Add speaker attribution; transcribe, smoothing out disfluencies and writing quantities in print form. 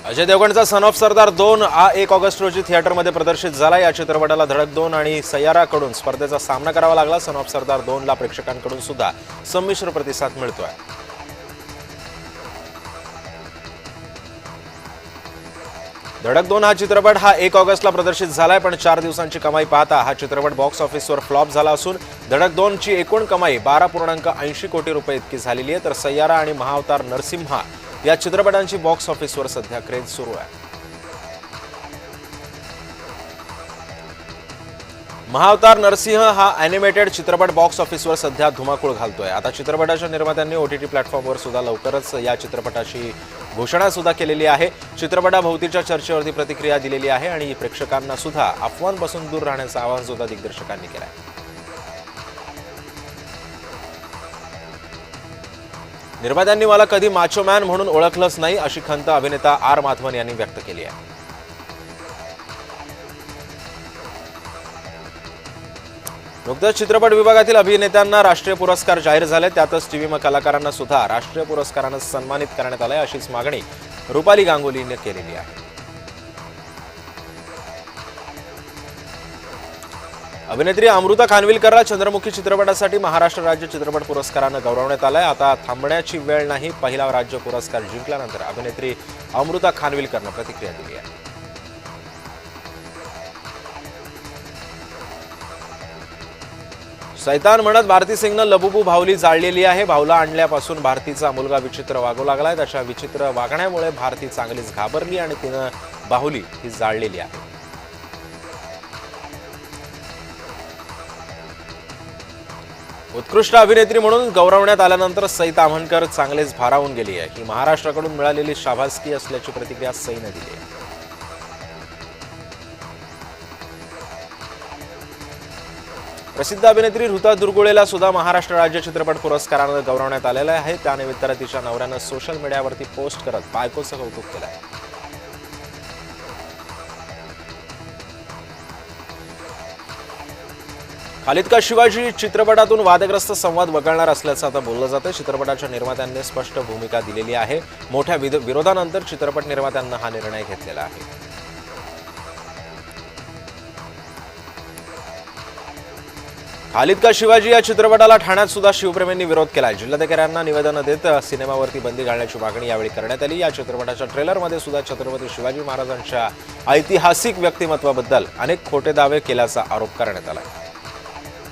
Speaker 1: Ajay देवगणचा son of सरदार 2 हा 1 August रोजी थिएटरमध्ये प्रदर्शित झाला। या चित्रपटाला धडक 2 आणि सय्याराकडून स्पर्धेचा सामना करावा लागला। सन ऑफ सरदार 2 ला प्रेक्षकांकडून सुद्धा संमिश्र प्रतिसाद मिळतोय। धडक 2 हा चित्रपट 1 ऑगस्टला प्रदर्शित झालाय, पण 4 दिवसांची कमाई पाहता हा चित्रपट बॉक्स ऑफिसवर फ्लॉप झाला असून धडक 2 ची एकूण कमाई 12.80 कोटी रुपये इतकी झालेली आहे। तर सय्यारा आणि महाअवतार नरसिम्हा या चित्रपटांची बॉक्स ऑफिसवर सध्या क्रेज सुरू आहे। महाअवतार नरसिंह हा ॲनिमेटेड चित्रपट बॉक्स ऑफिसवर सध्या धुमाकूळ घालतोय। आता चित्रपटाच्या निर्मात्यांनी OTT प्लॅटफॉर्मवर सुद्धा लवकरच या चित्रपटाची घोषणा सुद्धा केलेली आहे। चित्रपटाभोवतीच्या चर्चेवरती प्रतिक्रिया दिलेली आहे आणि प्रेक्षकांना सुद्धा अफवांपासून दूर राहण्याचं आवाहन सुद्धा दिग्दर्शकांनी केलं आहे। निर्मात्यांनी मला कधी माचो मॅन म्हणून ओळखलंच नाही अशी खंत अभिनेता R माधवन यांनी व्यक्त केली आहे। नुकतंच चित्रपट विभागातील अभिनेत्यांना राष्ट्रीय पुरस्कार जाहीर झाले, त्यातच टीव्ही कलाकारांना सुद्धा राष्ट्रीय पुरस्काराने सन्मानित करण्यात आले। अशीच मागणी रुपाली गांगुलीने केलेली आहे। अभिनेत्री अमृता खानविलकरला चंद्रमुखी चित्रपटासाठी महाराष्ट्र राज्य चित्रपट पुरस्काराने गौरवण्यात आलंय। आता थांबण्याची वेळ नाही, पहिला राज्य पुरस्कार जिंकल्यानंतर अभिनेत्री अमृता खानविलकरने प्रतिक्रिया दिली आहे। सैतान म्हणत भारती सिंगनं लबुबू भावली जाळलेली आहे। भावला आणल्यापासून भारतीचा मुलगा विचित्र वागू लागलाय। त्याच्या विचित्र वागण्यामुळे भारती चांगलीच घाबरली आणि तिनं बाहुली ही जाळलेली आहे। उत्कृष्ट अभिनेत्री म्हणून गौरवण्यात आल्यानंतर सई ताम्हणकर चांगलेच भारावून गेली आहे। ही महाराष्ट्राकडून मिळालेली शाबासकी असल्याची प्रतिक्रिया सईने दिली आहे। प्रसिद्ध अभिनेत्री ऋता दुर्गुळेला सुद्धा महाराष्ट्र राज्य चित्रपट पुरस्काराने गौरवण्यात आलेलं आहे। त्यानिमित्ताने तिच्या नवऱ्यानं सोशल मीडियावरती पोस्ट करत बायकोचं कौतुक केलं आहे। खालिद का शिवाजी चित्रपटातून वादग्रस्त संवाद वगळणार असल्याचं आता बोललं जातं। चित्रपटाच्या निर्मात्यांनी स्पष्ट भूमिका दिलेली आहे। मोठ्या विरोधानंतर चित्रपट निर्मात्यांना हा निर्णय घेतलेला आहे। खालिद का शिवाजी या चित्रपटाला ठाण्यात सुद्धा शिवप्रेमींनी विरोध केलाय। जिल्हाधिकाऱ्यांना निवेदन देत सिनेमावरती बंदी घालण्याची मागणी यावेळी करण्यात आली। या चित्रपटाच्या ट्रेलरमध्ये सुद्धा छत्रपती शिवाजी महाराजांच्या ऐतिहासिक व्यक्तिमत्वाबद्दल अनेक खोटे दावे केल्याचा आरोप करण्यात आला।